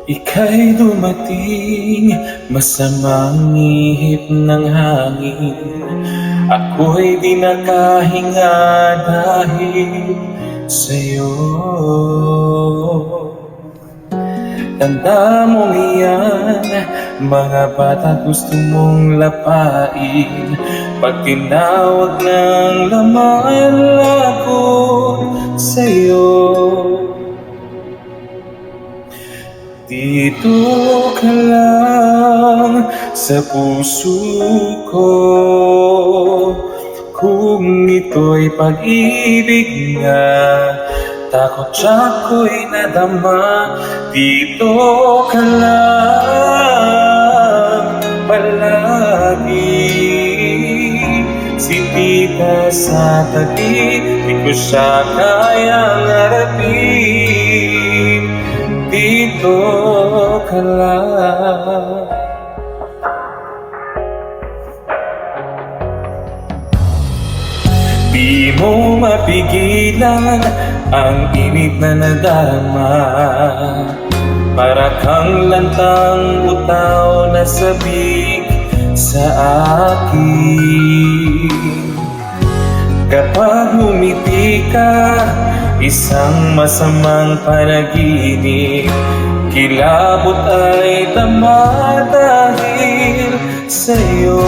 Ika'y dumating, masamang ihip ng hangin. Ako'y di nakahinga dahil sa'yo. Tanda mong iyan, mga bata gusto mong lapain. Pag tinawag ng laman lagot sa'yo. Dito ka lang sa puso ko, kung ito'y pag-ibig nga. Takot siya'ko'y nadama. Dito ka lang palagi. Si tita sa tabi, di ko siya kayang harapin. Dito ka lang. Di mo mapigilan ang init na nadarama. Para kang lantang utaw na sabik sa akin. Kapag ngumiti ka, isang masamang panaginip. Kilabot ay tama dahil sa'yo.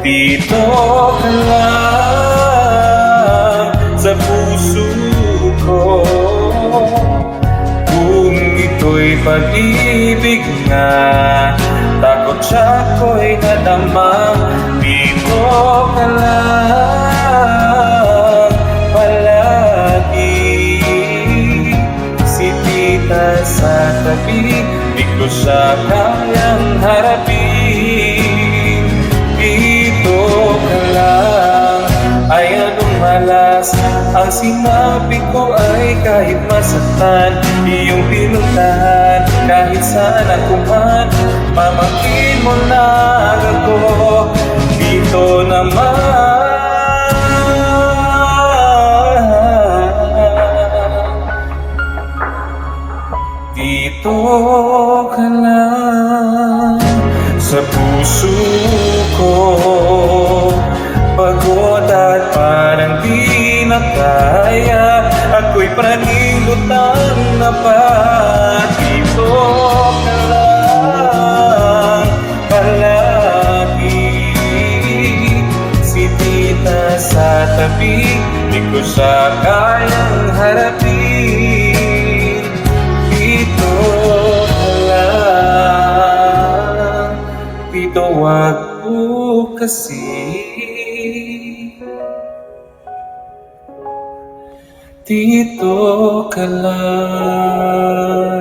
Dito ka lang sa puso ko, kung ito'y pag-ibig nga. Takot siya'ko'y nadama. Dito ka lang palagi. Si tita sa tabi, di ko siya kayang harapin. Dito ka lang. Ay anong malas ang sinabi ko ay kahit masaktan. Iyong pinuntahan kahit saan ako man. Pamangkin mo na ako dito naman. Dito ka lang sa puso ko. Pagod at parang di na kaya, ako'y praning lutang na pa. Dito ka lang palagi. Si tita sa tabi, di ko siya kayang harapin. Dito ka lang. Dito wag po kasi. Dito ka lang.